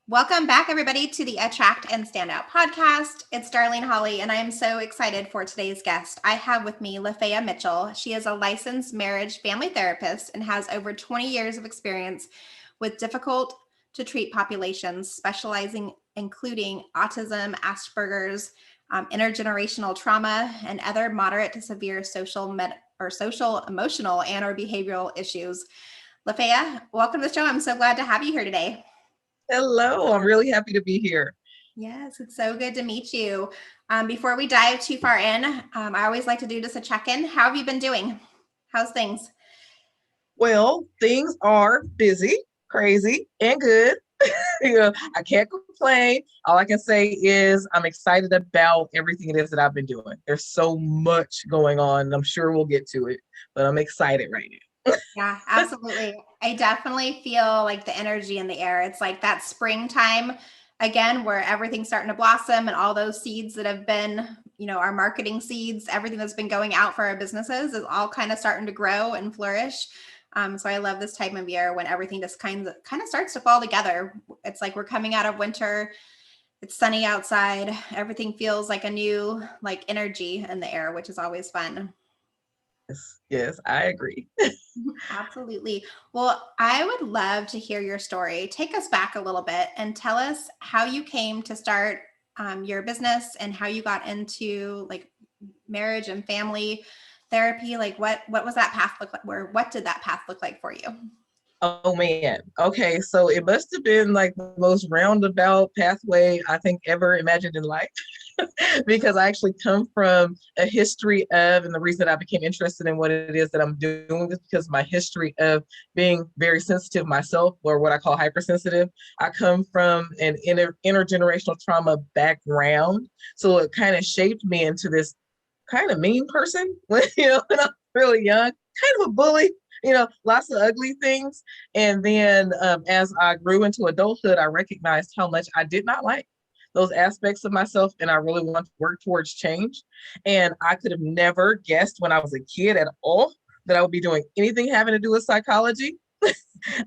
Welcome back, everybody, to the Attract and Stand Out podcast. It's Darlene Hawley, and I am so excited for today's guest. I have with me Lafaya Mitchell. She is a licensed marriage family therapist and has over 20 years of experience with difficult to treat populations, specializing including autism, Aspergers, intergenerational trauma, and other moderate to severe social, emotional, and or behavioral issues. Lafaya, welcome to the show. I'm so glad to have you here today. Hello, I'm really happy to be here. Yes, it's so good to meet you. Before we dive too far in, I always like to do just a check-in. How have you been doing? How's things? Well, things are busy, crazy, and good. I can't complain. All I can say is I'm excited about everything it is that I've been doing. There's so much going on, and I'm sure we'll get to it, but I'm excited right now. Yeah, absolutely. I definitely feel like the energy in the air. It's like that springtime again, where everything's starting to blossom and all those seeds that have been, our marketing seeds, everything that's been going out for our businesses is all kind of starting to grow and flourish. So I love this time of year when everything just kind of starts to fall together. It's like we're coming out of winter. It's sunny outside. Everything feels like a new energy in the air, which is always fun. Yes, I agree. Absolutely. Well, I would love to hear your story. Take us back a little bit and tell us how you came to start your business and how you got into marriage and family therapy. Like what was that path look like? What did that path look like for you? Oh man. Okay, so it must have been like the most roundabout pathway I think ever imagined in life. Because I actually come from a history of, and the reason that I became interested in what it is that I'm doing is because of my history of being very sensitive myself, or what I call hypersensitive. I come from an intergenerational trauma background. So it kind of shaped me into this kind of mean person when, when I was really young, kind of a bully, lots of ugly things. And then as I grew into adulthood, I recognized how much I did not like those aspects of myself, and I really want to work towards change. And I could have never guessed when I was a kid at all that I would be doing anything having to do with psychology.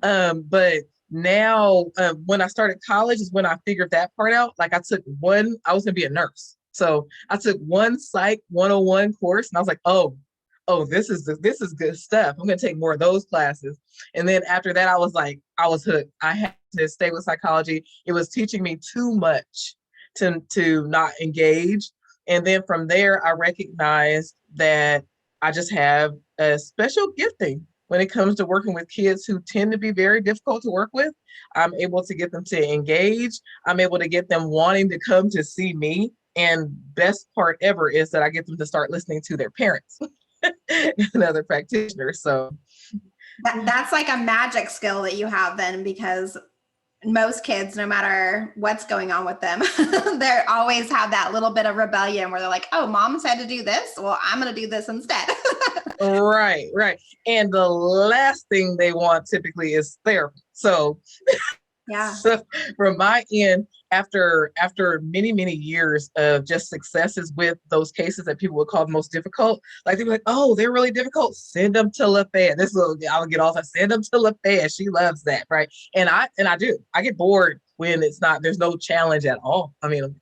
But now, when I started college is when I figured that part out. Like I was going to be a nurse. So I took one Psych 101 course, and I was like, oh, this is good stuff. I'm going to take more of those classes. And then after that, I was hooked. I had to stay with psychology. It was teaching me too much to not engage. And then from there, I recognized that I just have a special gifting when it comes to working with kids who tend to be very difficult to work with. I'm able to get them to engage. I'm able to get them wanting to come to see me. And best part ever is that I get them to start listening to their parents and other practitioners. So That's like a magic skill that you have then, because most kids, no matter what's going on with them, they always have that little bit of rebellion where they're like, oh, mom said to do this. Well, I'm going to do this instead. right. And the last thing they want typically is therapy. So yeah. So from my end, after many years of just successes with those cases that people would call the most difficult, like they'd be like, oh, they're really difficult, send them to Lafayette. I'll get off, send them to Lafayette. She loves that, right? And I do. I get bored when there's no challenge at all. I mean,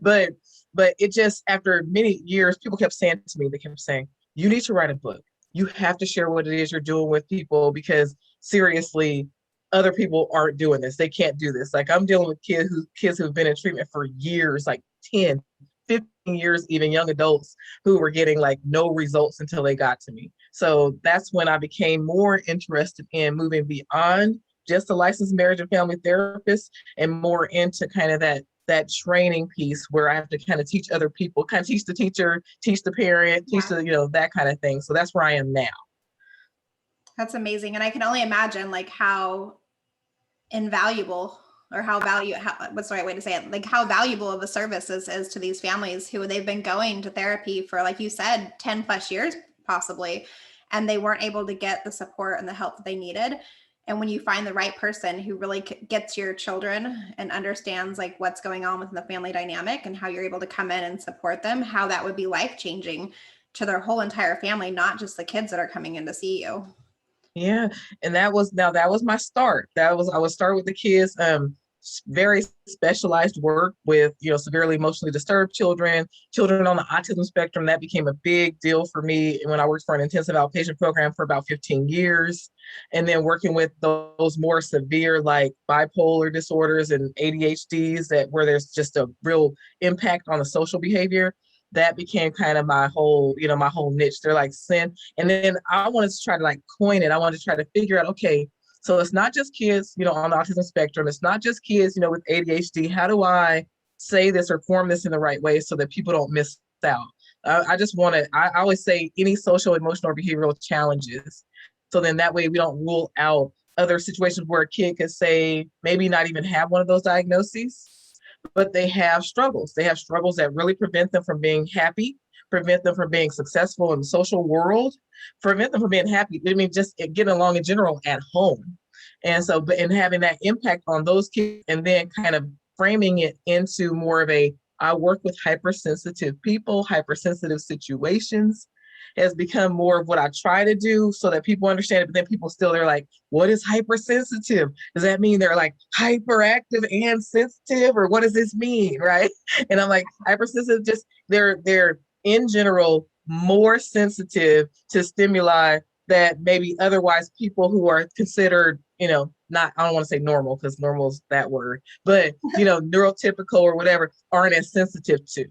but it just, after many years, people kept saying to me, they kept saying, you need to write a book. You have to share what it is you're doing with people, because seriously, other people aren't doing this. They can't do this. Like I'm dealing with kids who've been in treatment for years, like 10, 15 years, even young adults who were getting like no results until they got to me. So that's when I became more interested in moving beyond just a licensed marriage and family therapist and more into kind of that training piece where I have to kind of teach other people, kind of teach the teacher, teach the parent, teach the, that kind of thing. So that's where I am now. That's amazing. And I can only imagine like how invaluable, or what's the right way to say it? Like how valuable of a service is to these families who they've been going to therapy for, like you said, 10 plus years possibly, and they weren't able to get the support and the help that they needed. And when you find the right person who really gets your children and understands like what's going on within the family dynamic and how you're able to come in and support them, how that would be life-changing to their whole entire family, not just the kids that are coming in to see you. Yeah. And that was my start. I would start with the kids. very specialized work with, severely emotionally disturbed children, children on the autism spectrum. That became a big deal for me when I worked for an intensive outpatient program for about 15 years. And then working with those more severe, like bipolar disorders and ADHDs, where there's just a real impact on the social behavior. That became kind of my whole niche. They're like sin. And then I wanted to try to like coin it. I wanted to try to figure out, okay, so it's not just kids, on the autism spectrum. It's not just kids, with ADHD. How do I say this or form this in the right way so that people don't miss out? I always say any social, emotional, or behavioral challenges. So then that way we don't rule out other situations where a kid could say, maybe not even have one of those diagnoses, but they have struggles. They have struggles that really prevent them from being happy, prevent them from being successful in the social world, prevent them from being happy. I mean, just getting along in general at home. And so, and having that impact on those kids, and then kind of framing it into more of I work with hypersensitive people, hypersensitive situations, has become more of what I try to do so that people understand it. But then they're like, what is hypersensitive? Does that mean they're like hyperactive and sensitive, or what does this mean? Right. And I'm like, hypersensitive, just they're in general more sensitive to stimuli that maybe otherwise people who are considered, not, I don't want to say normal because normal is that word, but, neurotypical or whatever, aren't as sensitive to.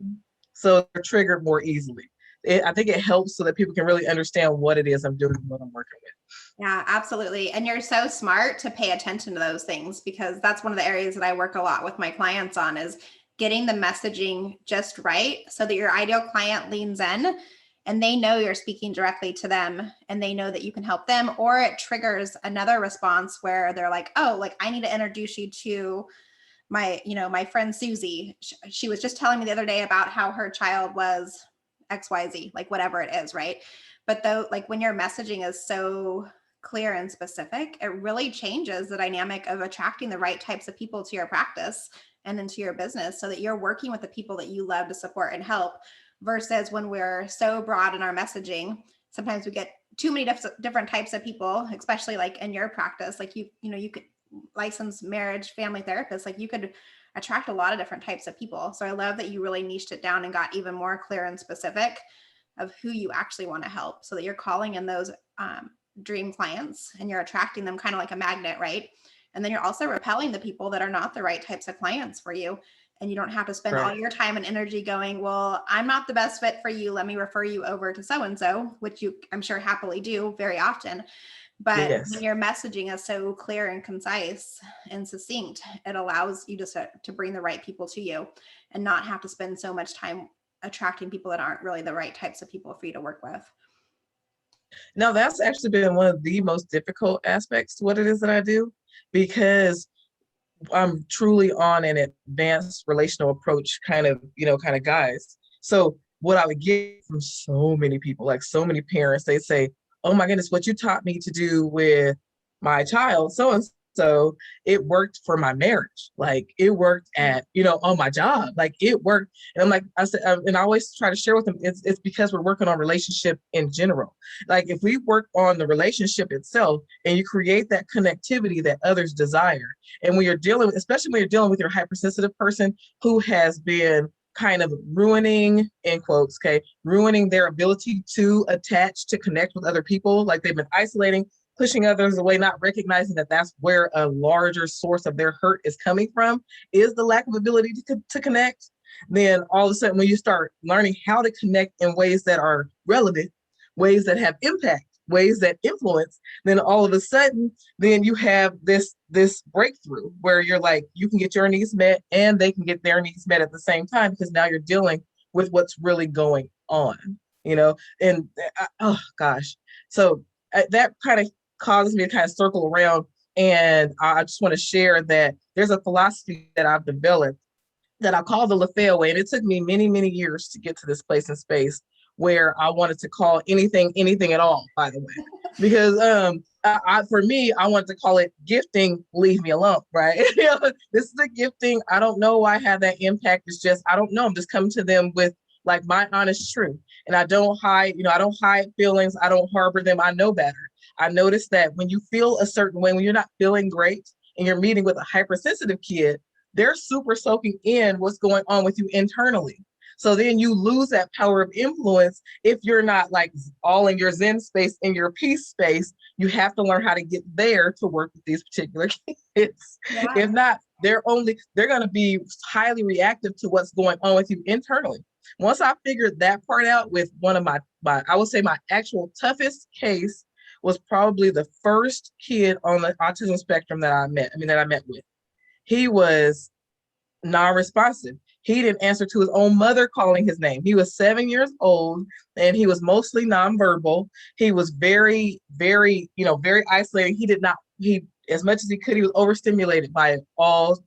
So they're triggered more easily. I think it helps so that people can really understand what it is I'm doing and what I'm working with. Yeah, absolutely. And you're so smart to pay attention to those things, because that's one of the areas that I work a lot with my clients on, is getting the messaging just right so that your ideal client leans in and they know you're speaking directly to them and they know that you can help them, or it triggers another response where they're like, oh, like I need to introduce you to my friend Susie. She was just telling me the other day about how her child was XYZ, like whatever it is, right? But though, like when your messaging is so clear and specific, it really changes the dynamic of attracting the right types of people to your practice and into your business, so that you're working with the people that you love to support and help, versus when we're so broad in our messaging, sometimes we get too many different types of people, especially like in your practice. Like you could licensed marriage family therapist, like you could attract a lot of different types of people. So I love that you really niched it down and got even more clear and specific of who you actually want to help, so that you're calling in those dream clients and you're attracting them kind of like a magnet, right? And then you're also repelling the people that are not the right types of clients for you. And you don't have to spend all your time and energy going, well, I'm not the best fit for you, let me refer you over to so-and-so, which you, I'm sure, happily do very often. But yes, when your messaging is so clear and concise and succinct, it allows you to bring the right people to you and not have to spend so much time attracting people that aren't really the right types of people for you to work with. Now, that's actually been one of the most difficult aspects to what it is that I do, because I'm truly on an advanced relational approach kind of guys. So what I would get from so many people, like so many parents, they say, oh my goodness, what you taught me to do with my child, so and so, it worked for my marriage. Like it worked at, on my job, like it worked. And I'm like, I said, and I always try to share with them, it's because we're working on relationship in general. Like if we work on the relationship itself and you create that connectivity that others desire, and when you're dealing, especially when you're dealing with your hypersensitive person who has been kind of ruining, in quotes, ruining their ability to attach, to connect with other people, like they've been isolating, pushing others away, not recognizing that that's where a larger source of their hurt is coming from, is the lack of ability to connect. Then all of a sudden, when you start learning how to connect in ways that are relevant, ways that have impact, ways that influence, then all of a sudden, then you have this breakthrough where you're like, you can get your needs met and they can get their needs met at the same time, because now you're dealing with what's really going on, and oh gosh. So that kind of causes me to kind of circle around. And I just want to share that there's a philosophy that I've developed that I call the Lafaya Way. And it took me many, many years to get to this place in space where I wanted to call anything at all, by the way, because for me, I wanted to call it gifting, leave me alone, right? This is a gifting. I don't know why I have that impact. It's just, I don't know. I'm just coming to them with like my honest truth. And I don't hide, I don't hide feelings. I don't harbor them. I know better. I noticed that when you feel a certain way, when you're not feeling great and you're meeting with a hypersensitive kid, they're super soaking in what's going on with you internally. So then you lose that power of influence if you're not like all in your Zen space, in your peace space. You have to learn how to get there to work with these particular kids. Yeah. If not, they're going to be highly reactive to what's going on with you internally. Once I figured that part out with one of my I would say my actual toughest case was probably the first kid on the autism spectrum that I met with. He was non-responsive. He didn't answer to his own mother calling his name. He was 7 years old and he was mostly nonverbal. He was very, very, very isolated. As much as he could, he was overstimulated by all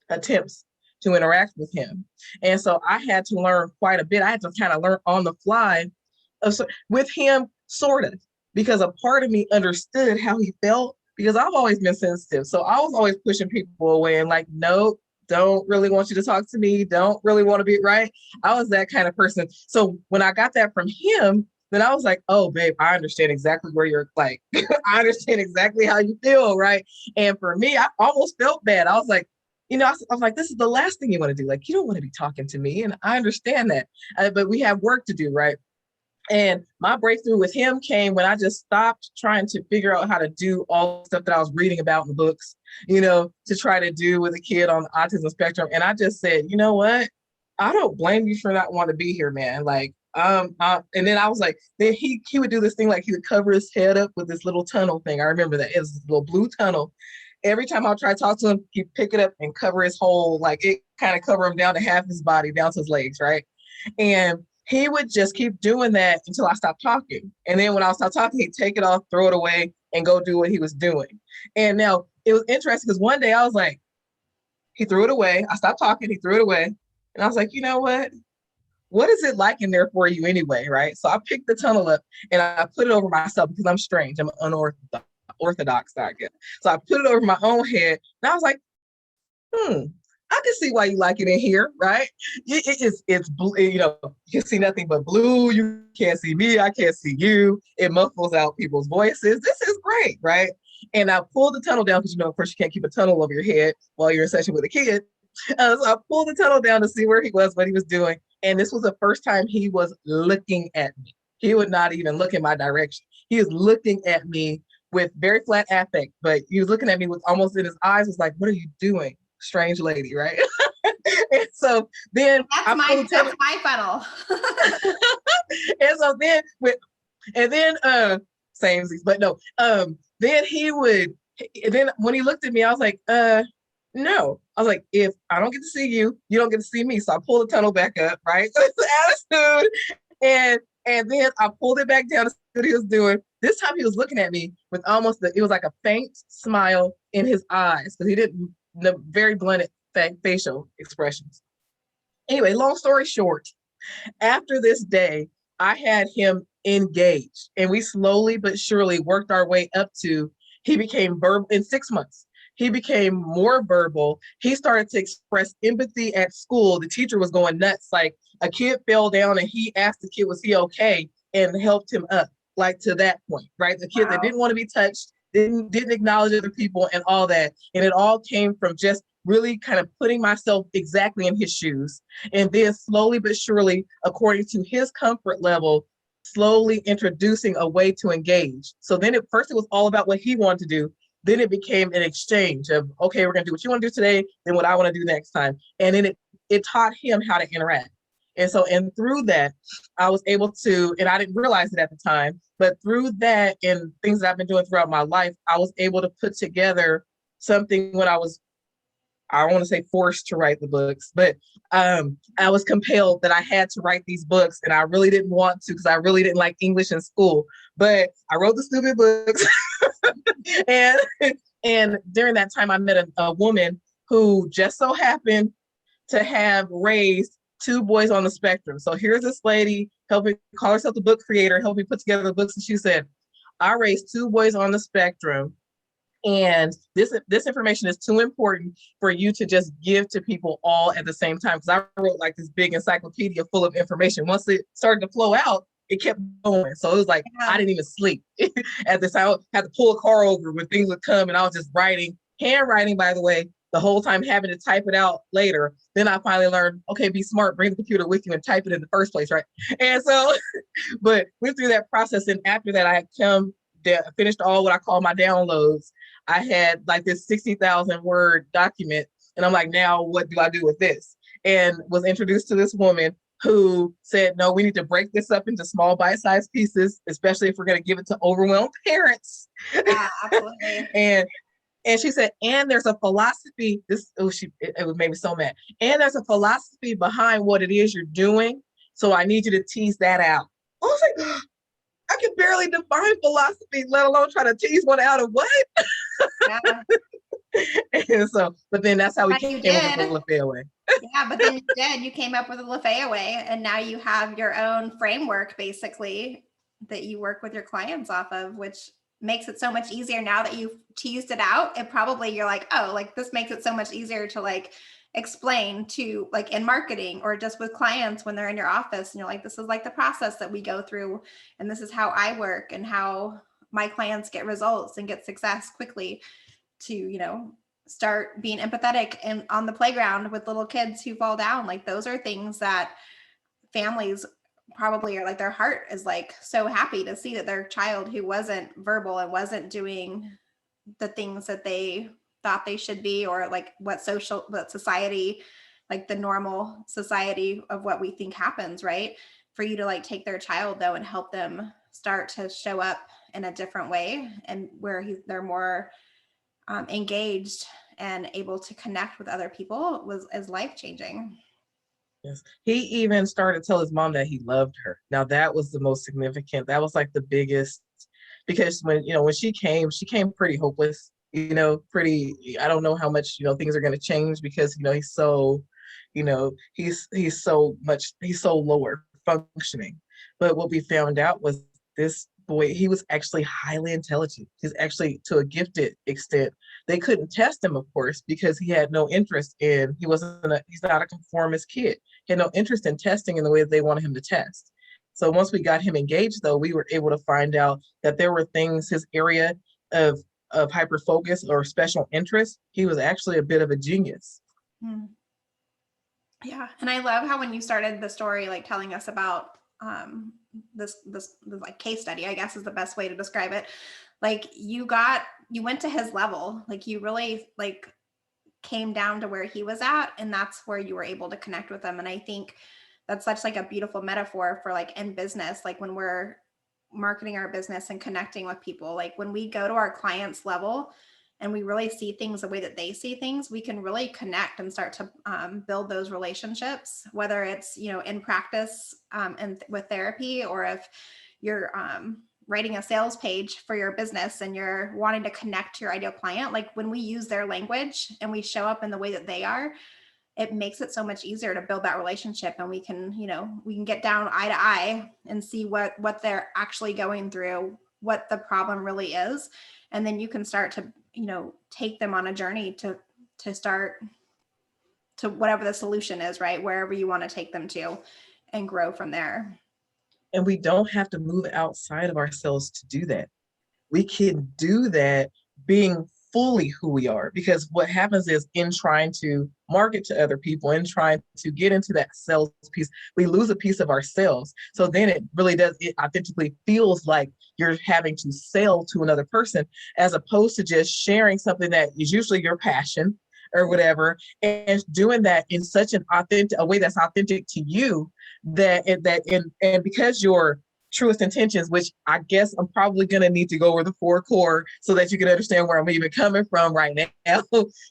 attempts to interact with him. And so I had to learn quite a bit. I had to kind of learn on the fly with him, sort of, because a part of me understood how he felt, because I've always been sensitive. So I was always pushing people away and like, nope, don't really want you to talk to me. Don't really want to be right. I was that kind of person. So when I got that from him, then I was like, oh, babe, I understand exactly where you're like, I understand exactly how you feel, right? And for me, I almost felt bad. I was like, I was like, this is the last thing you want to do. Like, you don't want to be talking to me. And I understand that, but we have work to do, right? And my breakthrough with him came when I just stopped trying to figure out how to do all the stuff that I was reading about in the books, to try to do with a kid on the autism spectrum. And I just said, you know what? I don't blame you for not wanting to be here, man. Like, and then I was like, then he would do this thing, like he would cover his head up with this little tunnel thing. I remember that. It was this little blue tunnel. Every time I try to talk to him, he'd pick it up and cover his whole, like it kind of cover him down to half his body, down to his legs, right? And he would just keep doing that until I stopped talking. And then when I stopped talking, he'd take it off, throw it away, and go do what he was doing. And now it was interesting because one day I was like, he threw it away. I stopped talking, he threw it away. And I was like, you know what? What is it like in there for you anyway, right? So I picked the tunnel up and I put it over myself because I'm strange. I'm unorthodox, I guess. So I put it over my own head and I was like, I can see why you like it in here, right? It's blue, you can see nothing but blue. You can't see me. I can't see you. It muffles out people's voices. This is great, right? And I pulled the tunnel down because, of course, you can't keep a tunnel over your head while you're in session with a kid. So I pulled the tunnel down to see where he was, what he was doing. And this was the first time he was looking at me. He would not even look in my direction. He was looking at me with very flat affect, but he was looking at me with almost in his eyes was like, what are you doing? Strange lady, right? And so then that's my funnel. And so then same, but no, then then when he looked at me, I was like, no. I was like, if I don't get to see you, you don't get to see me. So I pulled the tunnel back up, right? So it's the attitude. And then I pulled it back down to see what he was doing. This time he was looking at me with it was like a faint smile in his eyes because he didn't, the very blunted facial expressions. Anyway, long story short, after this day, I had him engaged and we slowly but surely worked our way up to, he became verbal in 6 months. He became more verbal. He started to express empathy at school. The teacher was going nuts. Like a kid fell down and he asked the kid, was he okay? And helped him up, like to that point, right? The kid that didn't want to be touched, didn't acknowledge other people and all that. And it all came from just really kind of putting myself exactly in his shoes. And then slowly but surely, according to his comfort level, slowly introducing a way to engage. So then at first it was all about what he wanted to do. Then it became an exchange of, okay, we're going to do what you want to do today, then what I want to do next time. And then it taught him how to interact. And through that, I was able to, and I didn't realize it at the time, but through that and things that I've been doing throughout my life, I was able to put together something when I don't want to say forced to write the books, but I was compelled that I had to write these books and I really didn't want to because I really didn't like English in school, but I wrote the stupid books. and during that time, I met a woman who just so happened to have raised 2 boys on the spectrum. So here's this lady helping, call herself the book creator, helping put together the books. And she said, I raised 2 boys on the spectrum. And this information is too important for you to just give to people all at the same time. Because I wrote like this big encyclopedia full of information. Once it started to flow out, it kept going. So it was like, I didn't even sleep. At this time, I had to pull a car over when things would come and I was just writing, handwriting, by the way, the whole time having to type it out later. Then I finally learned, okay, be smart, bring the computer with you and type it in the first place, right? And so, but went through that process. And after that, I had finished all what I call my downloads. I had like this 60,000 word document. And I'm like, now what do I do with this? And was introduced to this woman who said, no, we need to break this up into small bite-sized pieces, especially if we're going to give it to overwhelmed parents. Yeah, absolutely. And she said, and there's a philosophy, it made me so mad. And there's a philosophy behind what it is you're doing. So I need you to tease that out. I was like, I can barely define philosophy, let alone try to tease one out of what? Yeah. And so, but then that's how we came up with the Lafaya Way. Yeah, but then you came up with the Lafaya Way, and now you have your own framework basically that you work with your clients off of, which makes it so much easier now that you've teased it out. It probably, you're like, oh, like this makes it so much easier to like explain to like in marketing or just with clients when they're in your office and you're like, this is like the process that we go through, and this is how I work and how my clients get results and get success quickly, to, you know, start being empathetic and on the playground with little kids who fall down. Like those are things that families probably are like, their heart is like so happy to see that their child who wasn't verbal and wasn't doing the things that they thought they should be, or like what society, like the normal society of what we think happens, right? For you to like take their child though and help them start to show up in a different way, and where they're more engaged and able to connect with other people is life-changing. Yes. He even started to tell his mom that he loved her. Now that was the most significant. That was like the biggest, because when she came pretty hopeless, I don't know how much, things are going to change, because, he's so, he's so lower functioning. But what we found out was this boy, he was actually highly intelligent. He's actually to a gifted extent. They couldn't test him, of course, because he had no interest in, he's not a conformist kid. He had no interest in testing in the way that they wanted him to test. So once we got him engaged, though, we were able to find out that there were things, his area of hyper focus or special interest, he was actually a bit of a genius. Yeah. And I love how when you started the story, like telling us about this like case study, I guess is the best way to describe it. Like you went to his level, like you really like came down to where he was at, and that's where you were able to connect with him. And I think that's such like a beautiful metaphor for like in business, like when we're marketing our business and connecting with people, like when we go to our clients' level and we really see things the way that they see things, we can really connect and start to build those relationships, whether it's, in practice and with therapy, or if you're writing a sales page for your business and you're wanting to connect to your ideal client. Like when we use their language and we show up in the way that they are, it makes it so much easier to build that relationship, and we can get down eye to eye and see what they're actually going through, what the problem really is. And then you can start to, take them on a journey to start to whatever the solution is, right? Wherever you want to take them to, and grow from there. And we don't have to move outside of ourselves to do that. We can do that being fully who we are, because what happens is, in trying to market to other people and trying to get into that sales piece, we lose a piece of ourselves. So then it authentically feels like you're having to sell to another person, as opposed to just sharing something that is usually your passion or whatever, and doing that in such a way that's authentic to you, and because you're truest intentions, which I guess I'm probably going to need to go over the 4 core so that you can understand where I'm even coming from right now.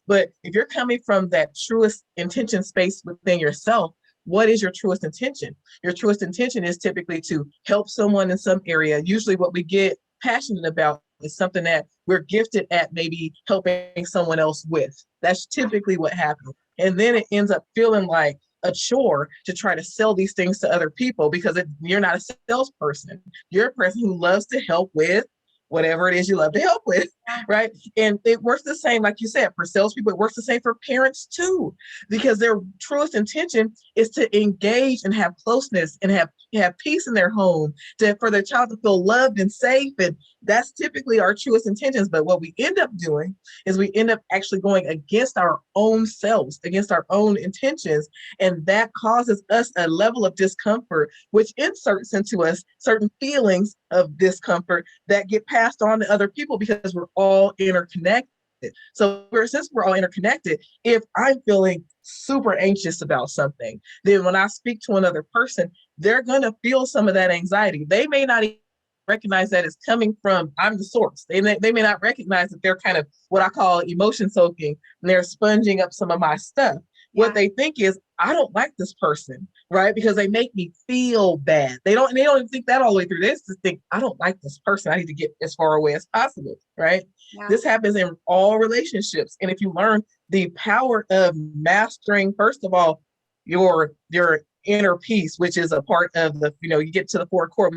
But if you're coming from that truest intention space within yourself, what is your truest intention? Your truest intention is typically to help someone in some area. Usually what we get passionate about is something that we're gifted at, maybe helping someone else with. That's typically what happens. And then it ends up feeling like a chore to try to sell these things to other people, because you're not a salesperson. You're a person who loves to help with whatever it is you love to help with, right? And it works the same, like you said, for salespeople, it works the same for parents too, because their truest intention is to engage and have closeness and have peace in their home, for their child to feel loved and safe. And that's typically our truest intentions. But what we end up doing is we end up actually going against our own selves, against our own intentions. And that causes us a level of discomfort, which inserts into us certain feelings of discomfort that get passed on to other people because we're all interconnected. So since we're all interconnected, if I'm feeling super anxious about something, then when I speak to another person, they're going to feel some of that anxiety. They may not even recognize that it's coming from, I'm the source. They may not recognize that they're kind of what I call emotion soaking, and they're sponging up some of my stuff. Yeah. What they think is, I don't like this person, right? Because they make me feel bad. They don't even think that all the way through. They just think, I don't like this person. I need to get as far away as possible, right? Yeah. This happens in all relationships. And if you learn the power of mastering, first of all, your inner peace, which is a part of the, you get to the 4 core,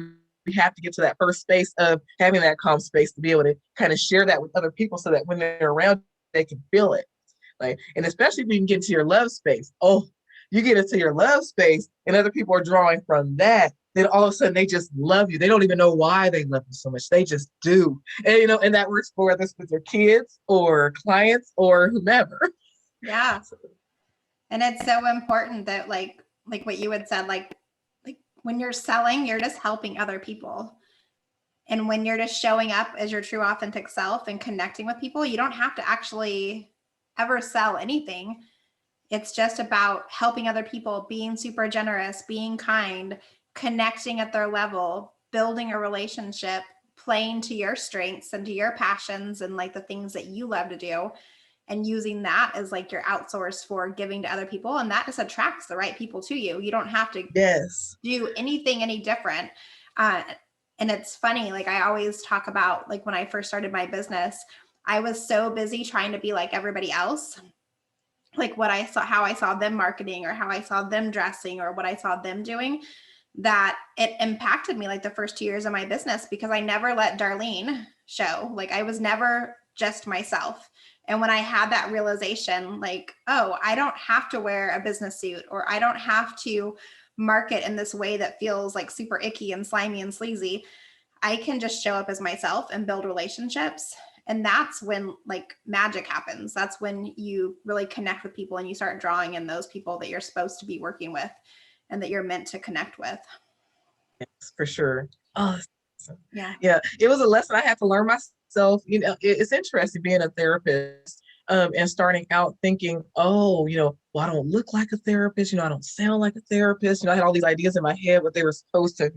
we have to get to that first space of having that calm space to be able to kind of share that with other people so that when they're around, they can feel it. Like, and especially if you can get into your love space. Oh, you get into your love space and other people are drawing from that, then all of a sudden they just love you. They don't even know why they love you so much. They just do. And, and that works for whether it's with your kids or clients or whomever. Yeah. And it's so important that like what you had said, like when you're selling, you're just helping other people. And when you're just showing up as your true authentic self and connecting with people, you don't have to actually ever sell anything. It's just about helping other people, being super generous, being kind, connecting at their level, building a relationship, playing to your strengths and to your passions and like the things that you love to do, and using that as like your outsource for giving to other people. And that just attracts the right people to you. You don't have to do anything any different. And it's funny, like I always talk about, like when I first started my business, I was so busy trying to be like everybody else, like what I saw, how I saw them marketing or how I saw them dressing or what I saw them doing, that it impacted me like the first 2 years of my business, because I never let Darlene show. Like I was never just myself. And when I had that realization, like, oh, I don't have to wear a business suit, or I don't have to market in this way that feels like super icky and slimy and sleazy. I can just show up as myself and build relationships. And that's when like magic happens. That's when you really connect with people and you start drawing in those people that you're supposed to be working with and that you're meant to connect with. Yes, for sure. Oh, yeah. It was a lesson I had to learn myself. It's interesting being a therapist and starting out thinking, oh, well, I don't look like a therapist. I don't sound like a therapist. I had all these ideas in my head what they were supposed to,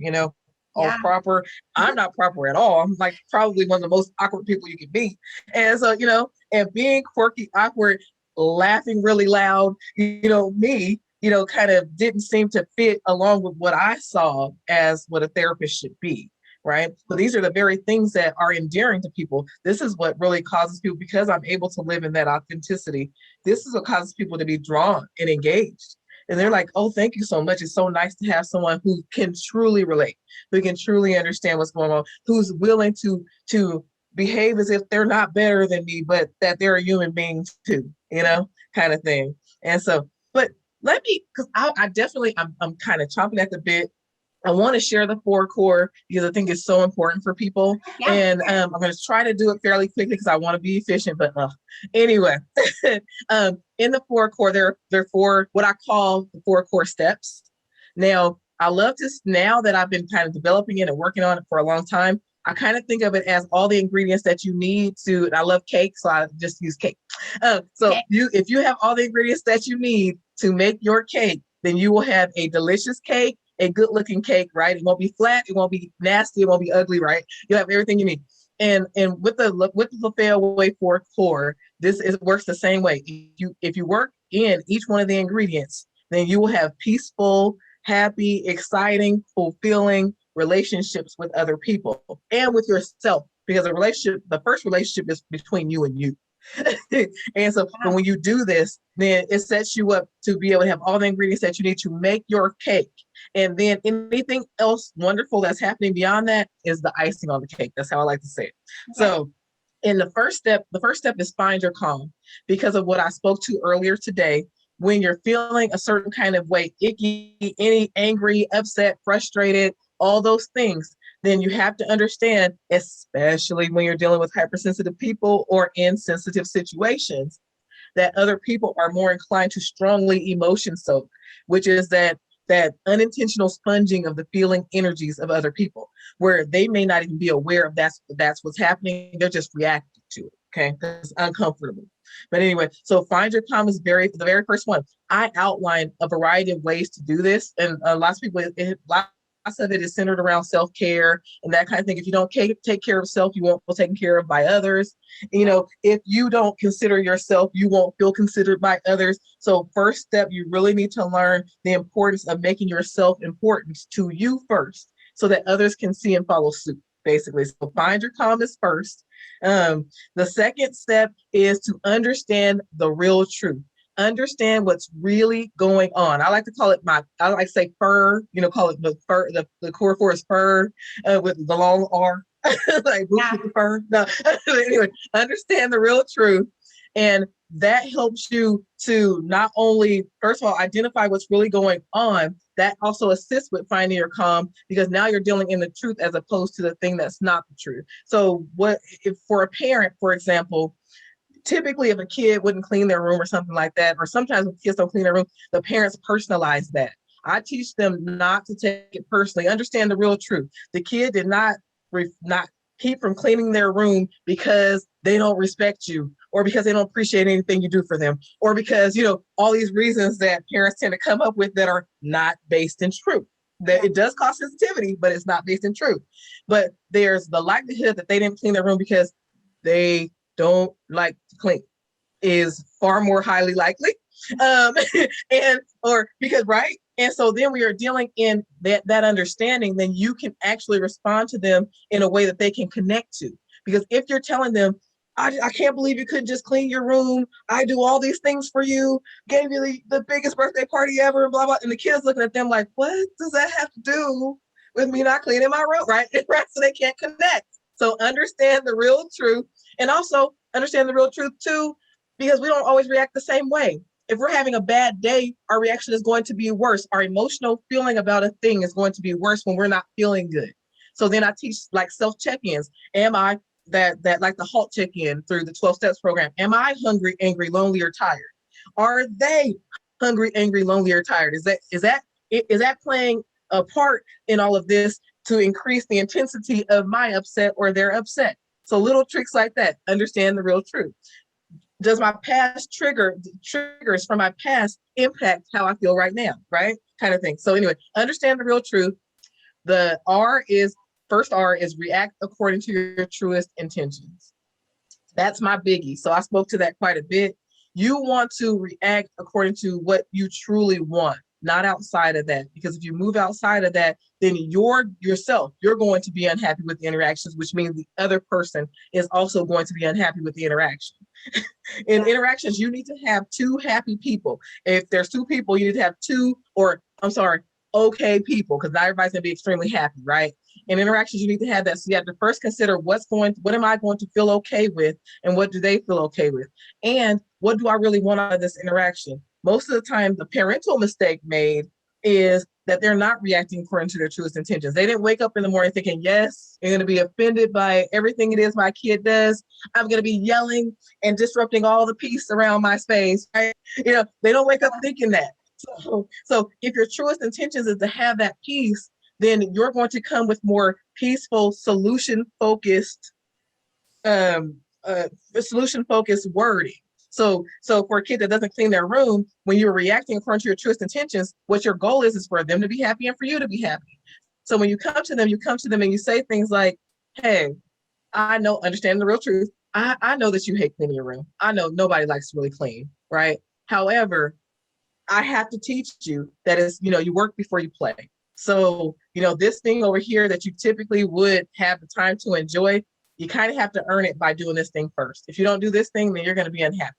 all proper. I'm not proper at all. I'm like probably one of the most awkward people you can be. And so, and being quirky, awkward, laughing really loud, me, kind of didn't seem to fit along with what I saw as what a therapist should be. Right. So these are the very things that are endearing to people. This is what really causes people, because I'm able to live in that authenticity. This is what causes people to be drawn and engaged. And they're like, oh, thank you so much. It's so nice to have someone who can truly relate, who can truly understand what's going on, who's willing to behave as if they're not better than me, but that they're a human being too, kind of thing. And so, but let me, because I'm kind of chomping at the bit. I want to share the 4 core because I think it's so important for people. Yeah. And I'm going to try to do it fairly quickly because I want to be efficient. But anyway, in the 4 core, there are 4, what I call the 4 core steps. Now, I love this now that I've been kind of developing it and working on it for a long time. I kind of think of it as all the ingredients that you need to, and I love cake, so I just use cake. If you have all the ingredients that you need to make your cake, then you will have a delicious cake, a good looking cake, right? It won't be flat, it won't be nasty, it won't be ugly, right? You'll have everything you need. And with the Lafaya Way 4 core, works the same way. If you work in each one of the ingredients, then you will have peaceful, happy, exciting, fulfilling relationships with other people and with yourself, because the first relationship is between you and you. And so but when you do this, then it sets you up to be able to have all the ingredients that you need to make your cake. And then anything else wonderful that's happening beyond that is the icing on the cake. That's how I like to say it. Okay. So in the first step is find your calm, because of what I spoke to earlier today. When you're feeling a certain kind of way, icky, any angry, upset, frustrated, all those things, then you have to understand, especially when you're dealing with hypersensitive people or in sensitive situations, that other people are more inclined to strongly emotion soak, which is that unintentional sponging of the feeling energies of other people, where they may not even be aware of that's what's happening. They're just reacting to it. Okay, it's uncomfortable. But anyway, so find your calm is the very first one. I outlined a variety of ways to do this, and lots of people, lots of it is centered around self-care and that kind of thing. If you don't take care of self, you won't feel taken care of by others. You know, if you don't consider yourself, you won't feel considered by others. So first step, you really need to learn the importance of making yourself important to you first, so that others can see and follow suit, basically. So find your calmness first. The second step is to understand the real truth. Understand what's really going on. I like to call it I like to say fur, call it the fur, the core force fur with the long R, like boots with the fur. No. Anyway, understand the real truth. And that helps you to not only, first of all, identify what's really going on. That also assists with finding your calm, because now you're dealing in the truth as opposed to the thing that's not the truth. So if for a parent, for example, typically if a kid wouldn't clean their room or something like that, or sometimes when kids don't clean their room, the parents personalize that. I teach them not to take it personally. Understand the real truth. The kid did not keep from cleaning their room because they don't respect you, or because they don't appreciate anything you do for them, or because, all these reasons that parents tend to come up with that are not based in truth. That it does cause sensitivity, but it's not based in truth. But there's the likelihood that they didn't clean their room because they don't like to clean is far more highly likely. Or because, right? And so then we are dealing in that understanding, then you can actually respond to them in a way that they can connect to. Because if you're telling them, I can't believe you couldn't just clean your room. I do all these things for you, gave you the biggest birthday party ever, and blah, blah. And the kids looking at them like, what does that have to do with me not cleaning my room, right? Right? So they can't connect. So understand the real truth, and also understand the real truth too, because we don't always react the same way. If we're having a bad day, our reaction is going to be worse. Our emotional feeling about a thing is going to be worse when we're not feeling good. So then I teach like self check-ins. Am I that like the HALT check-in through the 12 steps program? Am I hungry, angry, lonely, or tired? Are they hungry, angry, lonely, or tired? Is that playing a part in all of this to increase the intensity of my upset or their upset? So little tricks like that. Understand the real truth. Does my past triggers from my past impact how I feel right now, right? Kind of thing. So anyway, understand the real truth. The first R is react according to your truest intentions. That's my biggie. So I spoke to that quite a bit. You want to react according to what you truly want, not outside of that. Because if you move outside of that, then you're going to be unhappy with the interactions, which means the other person is also going to be unhappy with the interaction. In interactions, you need to have two happy people. If there's two people, you need to have okay people, because not everybody's going to be extremely happy, right? In interactions, you need to have that. So you have to first consider what am I going to feel okay with, and what do they feel okay with? And what do I really want out of this interaction? Most of the time, the parental mistake made is that they're not reacting according to their truest intentions. They didn't wake up in the morning thinking, yes, I'm going to be offended by everything it is my kid does. I'm going to be yelling and disrupting all the peace around my space. Right? They don't wake up thinking that. So if your truest intentions is to have that peace, then you're going to come with more peaceful, solution-focused wording. So for a kid that doesn't clean their room, when you're reacting according to your truest intentions, what your goal is for them to be happy and for you to be happy. So when you come to them and you say things like, hey, understand the real truth. I know that you hate cleaning your room. I know nobody likes to really clean, right? However, I have to teach you that is, you work before you play. So, this thing over here that you typically would have the time to enjoy, you kind of have to earn it by doing this thing first. If you don't do this thing, then you're going to be unhappy,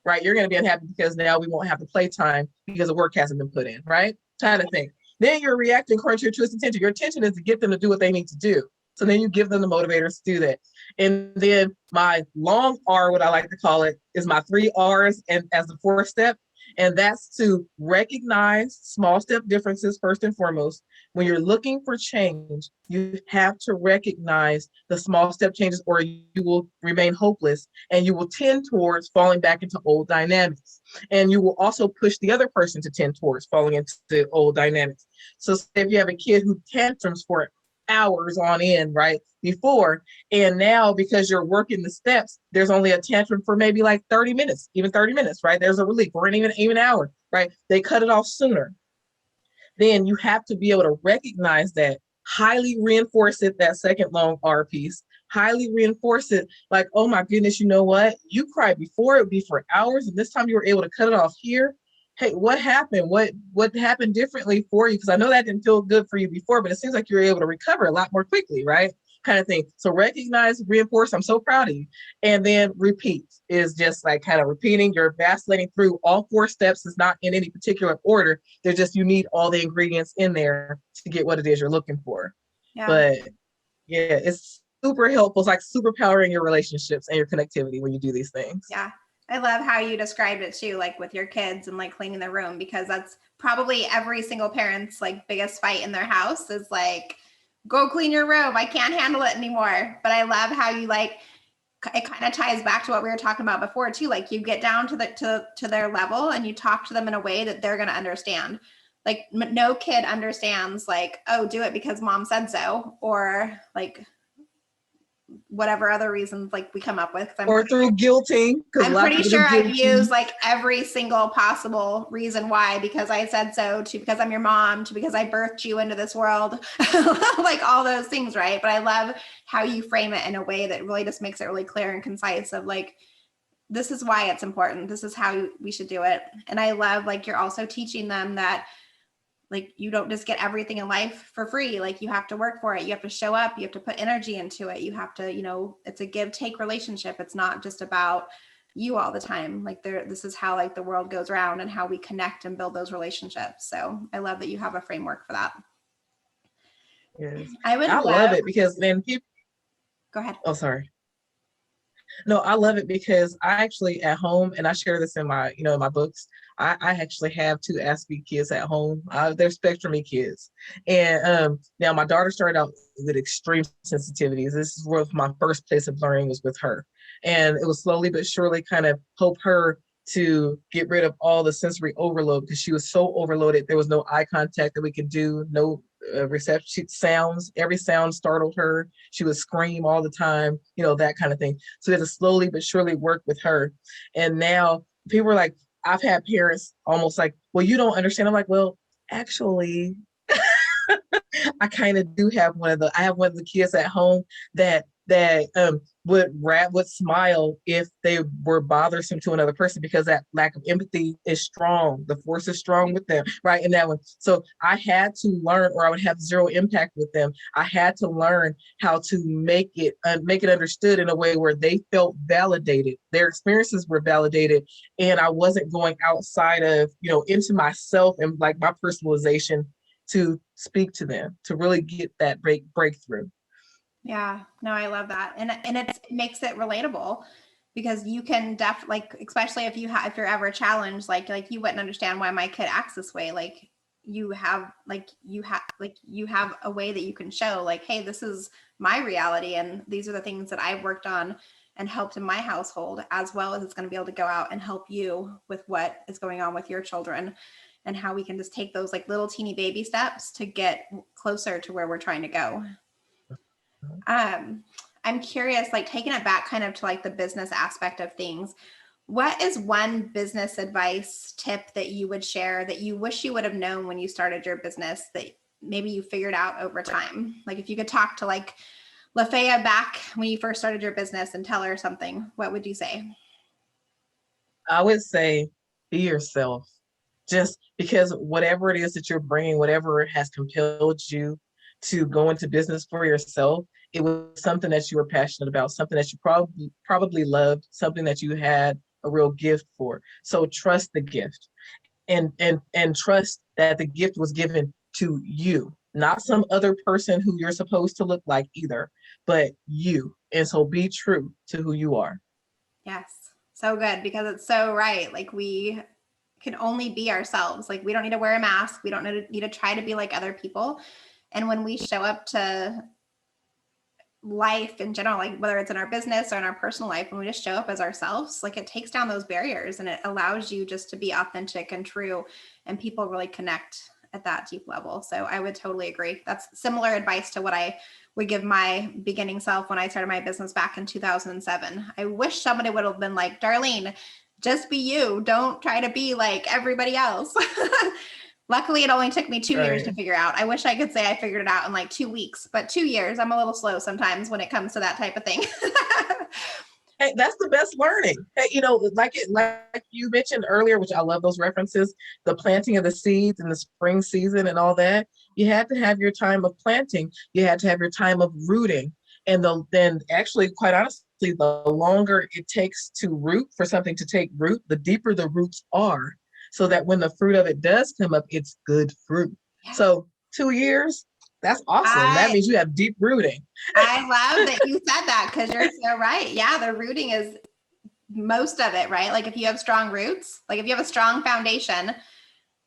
right? You're going to be unhappy because now we won't have the playtime because the work hasn't been put in, right? Kind of thing. Then you're reacting according to your true intention. Your intention is to get them to do what they need to do. So then you give them the motivators to do that. And then my long R, what I like to call it, is my 3 R's and as the 4th step. And that's to recognize small step differences first and foremost. When you're looking for change, you have to recognize the small step changes or you will remain hopeless and you will tend towards falling back into old dynamics. And you will also push the other person to tend towards falling into old dynamics. So if you have a kid who tantrums for hours on end, right, before, and now because you're working the steps, there's only a tantrum for maybe like 30 minutes, even 30 minutes, right? There's a relief, or even an hour, right? They cut it off sooner. Then you have to be able to recognize that, highly reinforce it, that second long R piece, highly reinforce it, like, oh my goodness, you know what? You cried before, it would be for hours, and this time you were able to cut it off here. Hey, what happened? What happened differently for you? Because I know that didn't feel good for you before, but it seems like you were able to recover a lot more quickly, right? Kind of thing. So recognize, reinforce, I'm so proud of you. And then repeat is just like kind of repeating. You're vacillating through all 4 steps. Is not in any particular order. They're just, you need all the ingredients in there to get what it is you're looking for. Yeah. But yeah, it's super helpful. It's like super powering your relationships and your connectivity when you do these things. Yeah. I love how you described it too, like with your kids and like cleaning the room, because that's probably every single parent's like biggest fight in their house is like, go clean your room. I can't handle it anymore. But I love how you like, it kind of ties back to what we were talking about before too. Like you get down to their level and you talk to them in a way that they're going to understand. Like no kid understands like, oh, do it because mom said so, or like whatever other reasons like we come up with. Or through guilting. I'm pretty sure I've used like every single possible reason why, because I said so, to because I'm your mom, to because I birthed you into this world, like all those things, right? But I love how you frame it in a way that really just makes it really clear and concise of like, this is why it's important. This is how we should do it. And I love like you're also teaching them that like you don't just get everything in life for free. Like you have to work for it. You have to show up. You have to put energy into it. You have to, you know, it's a give take relationship. It's not just about you all the time. Like this is how like the world goes around and how we connect and build those relationships. So I love that you have a framework for that. Yes. I love it because then people go ahead. Oh, sorry. No, I love it because I actually at home, and I share this in my, in my books, I actually have 2 Aspergers kids at home. They're spectrum-y kids. And now my daughter started out with extreme sensitivities. This is where my first place of learning was with her. And it was slowly but surely kind of help her to get rid of all the sensory overload because she was so overloaded. There was no eye contact that we could do, no reception sounds. Every sound startled her. She would scream all the time, that kind of thing. So we had to slowly but surely work with her. And now people are like, I've had parents almost like, well, you don't understand. I'm like, well, actually, I kind of do have I have one of the kids at home that would smile if they were bothersome to another person because that lack of empathy is strong. The force is strong with them, right? In that one. So I had to learn, or I would have zero impact with them. I had to learn how to make it understood in a way where they felt validated. Their experiences were validated, and I wasn't going outside of, into myself and like my personalization to speak to them, to really get that breakthrough. Yeah, no, I love that. And it makes it relatable because you can especially if you're ever challenged, like you wouldn't understand why my kid acts this way. Like you have a way that you can show like, hey, this is my reality. And these are the things that I've worked on and helped in my household, as well as it's going to be able to go out and help you with what is going on with your children and how we can just take those like little teeny baby steps to get closer to where we're trying to go. I'm curious, like taking it back kind of to like the business aspect of things. What is one business advice tip that you would share that you wish you would have known when you started your business that maybe you figured out over time? Like if you could talk to like Lafaya back when you first started your business and tell her something, what would you say? I would say be yourself. Just because whatever it is that you're bringing, whatever has compelled you to go into business for yourself, it was something that you were passionate about, something that you probably loved, something that you had a real gift for. So trust the gift and trust that the gift was given to you, not some other person who you're supposed to look like either, but you. And so be true to who you are. Yes. So good, because it's so right. Like we can only be ourselves. Like we don't need to wear a mask. We don't need to try to be like other people. And when we show up to life in general, like whether it's in our business or in our personal life, when we just show up as ourselves, like it takes down those barriers and it allows you just to be authentic and true, and people really connect at that deep level. So I would totally agree. That's similar advice to what I would give my beginning self when I started my business back in 2007. I wish somebody would have been like, Darlene, just be you. Don't try to be like everybody else. Luckily, it only took me 2 years to figure out. I wish I could say I figured it out in like 2 weeks, but 2 years, I'm a little slow sometimes when it comes to that type of thing. Hey, that's the best learning. Hey, like you mentioned earlier, which I love those references, the planting of the seeds in the spring season and all that. You had to have your time of planting. You had to have your time of rooting. And then actually, quite honestly, the longer it takes to root for something to take root, the deeper the roots are, so that when the fruit of it does come up, it's good fruit. Yeah. So 2 years, that's awesome. That means you have deep rooting. I love that you said that, because you're so right. Yeah, the rooting is most of it, right? Like if you have strong roots, like if you have a strong foundation,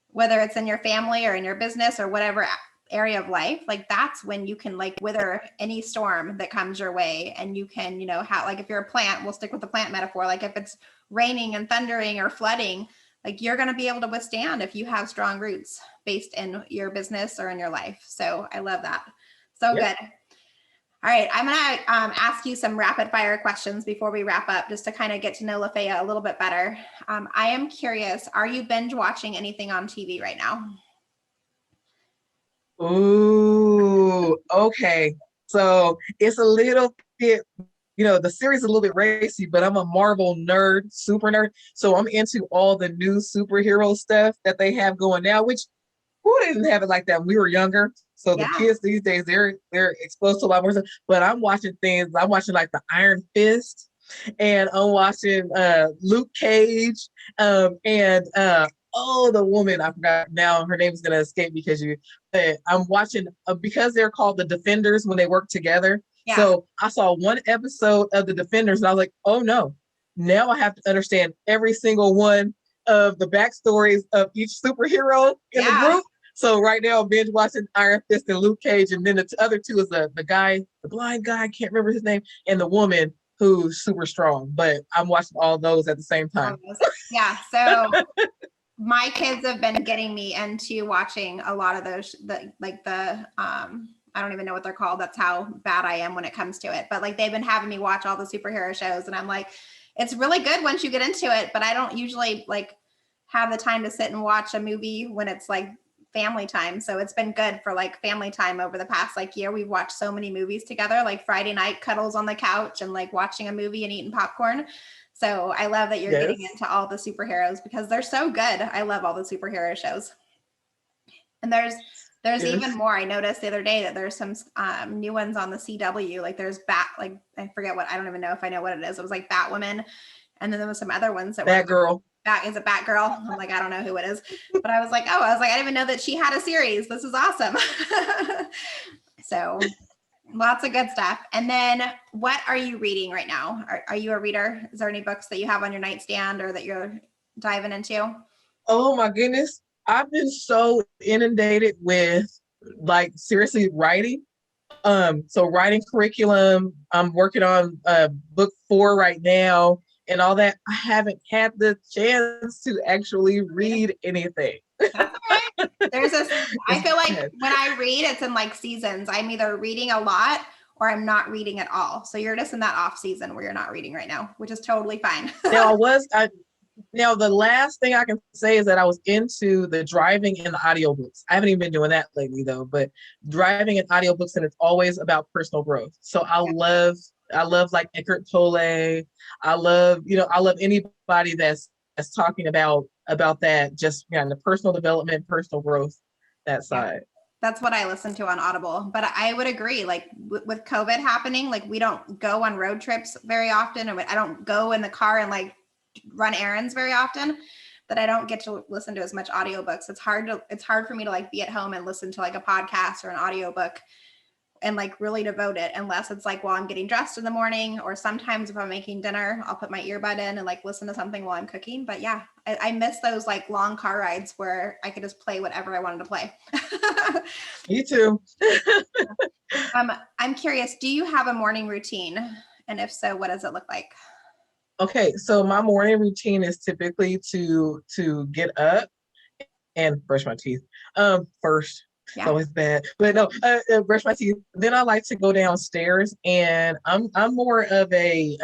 whether it's in your family or in your business or whatever area of life, like that's when you can like wither any storm that comes your way. And you can, like if you're a plant, we'll stick with the plant metaphor. Like if it's raining and thundering or flooding, like you're going to be able to withstand if you have strong roots based in your business or in your life. So I love that. So Yep. good. All right, I'm going to ask you some rapid fire questions before we wrap up, just to kind of get to know Lafaya a little bit better. I am curious, are you binge watching anything on TV right now? Ooh, okay. So it's a little bit, the series is a little bit racy, but I'm a Marvel nerd, super nerd. So I'm into all the new superhero stuff that they have going now, which who didn't have it like that when we were younger. So the Yeah. kids these days, they're exposed to a lot more stuff. But I'm watching like the Iron Fist, and I'm watching Luke Cage, and the woman, I forgot now, her name is gonna escape because I'm watching because they're called the Defenders when they work together. Yeah. So I saw one episode of the Defenders and I was like, oh no, now I have to understand every single one of the backstories of each superhero in the group. So right now I'm binge watching Iron Fist and Luke Cage, and then the other two is the blind guy, I can't remember his name, and the woman who's super strong. But I'm watching all those at the same time. Yeah. So my kids have been getting me into watching a lot of those, I don't even know what they're called. That's how bad I am when it comes to it. But like they've been having me watch all the superhero shows, and I'm like, it's really good once you get into it, but I don't usually like have the time to sit and watch a movie when it's like family time. So it's been good for like family time over the past like year. We've watched so many movies together, like Friday night cuddles on the couch and like watching a movie and eating popcorn. So I love that you're getting into all the superheroes because they're so good. I love all the superhero shows. And there's even more. I noticed the other day that there's some new ones on the CW. Like there's I forget I don't even know if I know what it is. It was like Batwoman. And then there was some other ones that Batgirl. Is it Batgirl? I'm like, I don't know who it is. But I was like, I didn't even know that she had a series. This is awesome. So lots of good stuff. And then what are you reading right now? Are you a reader? Is there any books that you have on your nightstand or that you're diving into? Oh my goodness. I've been so inundated with like seriously writing. So writing curriculum, I'm working on book 4 right now and all that. I haven't had the chance to actually read anything. That's all right. I feel like when I read, it's in like seasons. I'm either reading a lot or I'm not reading at all. So you're just in that off season where you're not reading right now, which is totally fine. Now the last thing I can say is that I was into the driving and the audiobooks. I haven't even been doing that lately though, but driving and audiobooks, and it's always about personal growth. So I love like Eckhart Tolle. I love anybody that's talking about that, just the personal development, personal growth, that side. That's what I listen to on Audible. But I would agree, like with COVID happening, like we don't go on road trips very often, and I don't go in the car and like run errands very often. that I don't get to listen to as much audiobooks. It's hard for me to like be at home and listen to like a podcast or an audiobook and like really devote it, unless it's like while I'm getting dressed in the morning, or sometimes if I'm making dinner, I'll put my earbud in and like listen to something while I'm cooking. But yeah, I miss those like long car rides where I could just play whatever I wanted to play. Me too. I'm curious, do you have a morning routine? And if so, what does it look like? Okay, so my morning routine is typically to get up and brush my teeth. First, it's Yeah. always bad, but no, brush my teeth. Then I like to go downstairs, and I'm more of a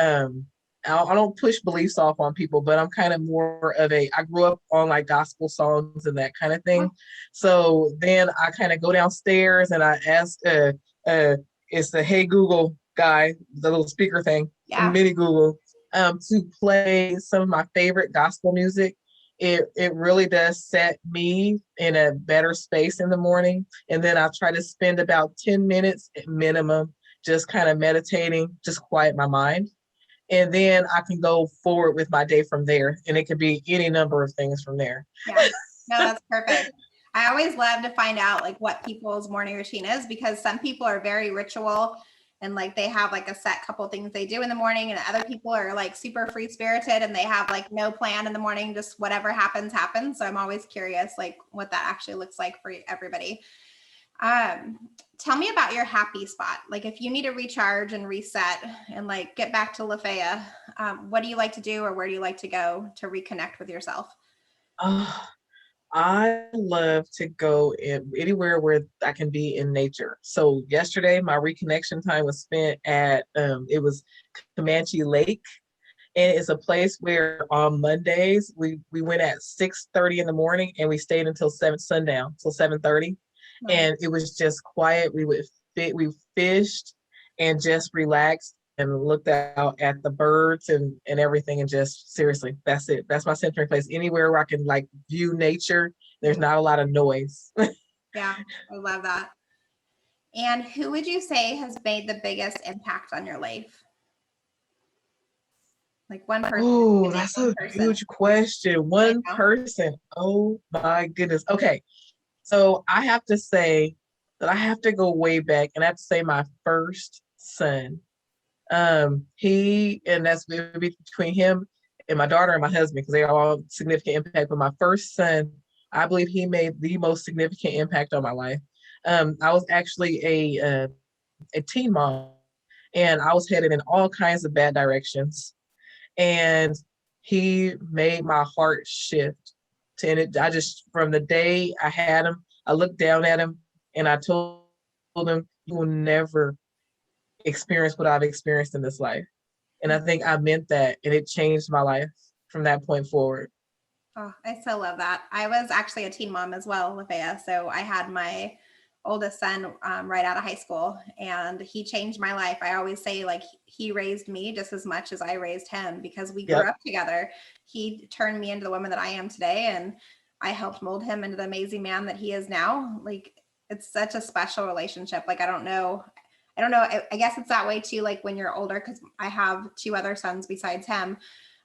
I don't push beliefs off on people, but I'm kind of more of a, I grew up on like gospel songs and that kind of thing. So then I kind of go downstairs and I ask, it's the Hey Google guy, the little speaker thing, Yeah. mini Google, to play some of my favorite gospel music. It really does set me in a better space in the morning. And then I try to spend about 10 minutes at minimum, just kind of meditating, just quiet my mind. And then I can go forward with my day from there. And it could be any number of things from there. Yeah, no, that's perfect. I always love to find out like what people's morning routine is, because some people are very ritual and like they have like a set couple things they do in the morning, and other people are like super free spirited and they have like no plan in the morning, just whatever happens. So I'm always curious like what that actually looks like for everybody. Tell me about your happy spot. Like if you need to recharge and reset and like get back to Lafaya, what do you like to do, or where do you like to go to reconnect with yourself? I love to go anywhere where I can be in nature. So yesterday, my reconnection time was spent at it was Comanche Lake, and it's a place where on Mondays we went at 6:30 in the morning and we stayed until sundown, till 7:30, and it was just quiet. We fished and just relaxed and looked out at the birds and everything, and just seriously, that's it. That's my centering place. Anywhere where I can like view nature, there's not a lot of noise. Yeah, I love that. And who would you say has made the biggest impact on your life? Like one person. Oh, that's a huge question. One person. Oh my goodness. Okay. So I have to say that I have to go way back, and I have to say my first son. And that's between him and my daughter and my husband, because they are all significant impact. But my first son, I believe he made the most significant impact on my life. I was actually a teen mom, and I was headed in all kinds of bad directions. And he made my heart shift. And I just, from the day I had him, I looked down at him and I told him, you will never experience what I've experienced in this life. And I think I meant that, and it changed my life from that point forward. Oh, I so love that. I was actually a teen mom as well, Lafaya. So I had my oldest son right out of high school, and he changed my life. I always say like he raised me just as much as I raised him, because we grew up together. He turned me into the woman that I am today, and I helped mold him into the amazing man that he is now. Like it's such a special relationship. Like I don't know. I guess it's that way too, like when you're older, because I have two other sons besides him.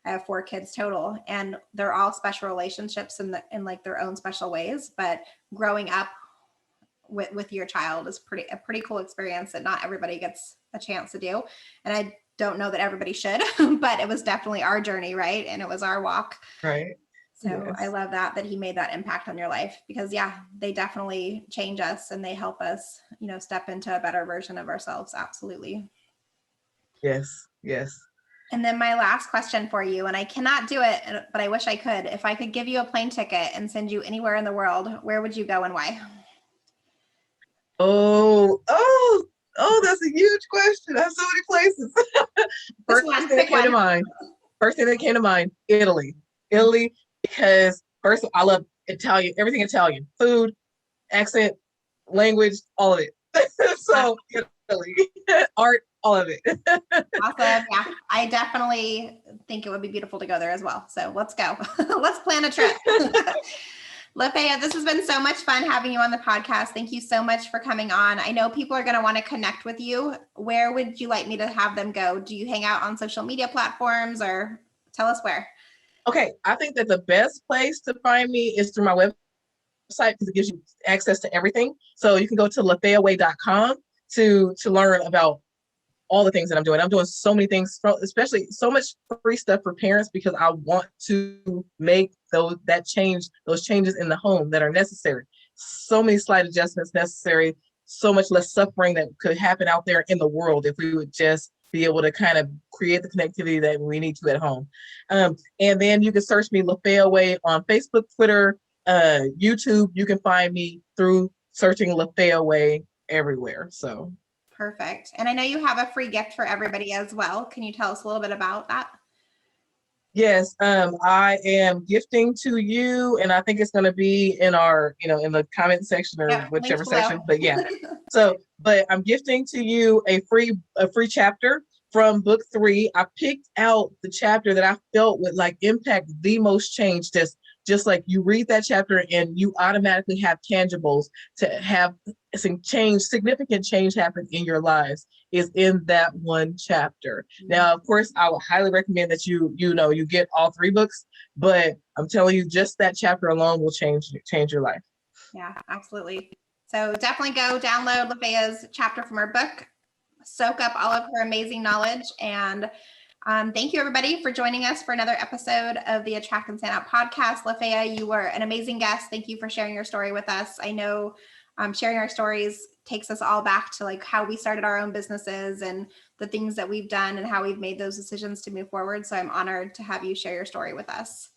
I have 4 kids total, and they're all special relationships in like their own special ways. But growing up with your child is a pretty cool experience that not everybody gets a chance to do. And I don't know that everybody should, but it was definitely our journey, right? And it was our walk. Right. So yes. I love that he made that impact on your life, because yeah, they definitely change us and they help us, step into a better version of ourselves. Absolutely. Yes. Yes. And then my last question for you, and I cannot do it, but I wish I could. If I could give you a plane ticket and send you anywhere in the world, where would you go and why? Oh, that's a huge question. That's so many places. First thing that came to mind, Italy. Italy, because first I love Italian, everything Italian, food, accent, language, all of it. So Italy, art, all of it. Awesome. Yeah, I definitely think it would be beautiful to go there as well. So let's go. Let's plan a trip. Lafaya, this has been so much fun having you on the podcast. Thank you so much for coming on. I know people are going to want to connect with you. Where would you like me to have them go? Do you hang out on social media platforms, or tell us where? Okay, I think that the best place to find me is through my website because it gives you access to everything. So you can go to lafayaway.com to learn about all the things that I'm doing. I'm doing so many things, especially so much free stuff for parents because I want to make those changes in the home that are necessary. So many slight adjustments necessary, so much less suffering that could happen out there in the world if we would just be able to kind of create the connectivity that we need to at home. And then you can search me Lafaya Way on Facebook, Twitter, YouTube. You can find me through searching Lafaya Way everywhere. So Perfect. And I know you have a free gift for everybody as well. Can you tell us a little bit about that? yes, I am gifting to you, and I think it's going to be in our, in the comment section or Yep, links whichever below. section. But yeah, but I'm gifting to you a free chapter from book 3. I picked out the chapter that I felt would like impact the most change. Just like you read that chapter and you automatically have tangibles to have some significant change happen in your lives is in that one chapter. Now, of course, I would highly recommend that you get all 3 books, but I'm telling you, just that chapter alone will change your life. Yeah, absolutely. So definitely go download Lafaya's chapter from her book, soak up all of her amazing knowledge. And thank you, everybody, for joining us for another episode of the Attract and Stand Out podcast. Lafaya, you were an amazing guest. Thank you for sharing your story with us. I know sharing our stories takes us all back to like how we started our own businesses and the things that we've done and how we've made those decisions to move forward. So I'm honored to have you share your story with us.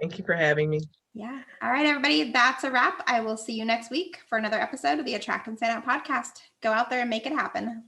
Thank you for having me. Yeah. All right, everybody. That's a wrap. I will see you next week for another episode of the Attract and Stand Out podcast. Go out there and make it happen.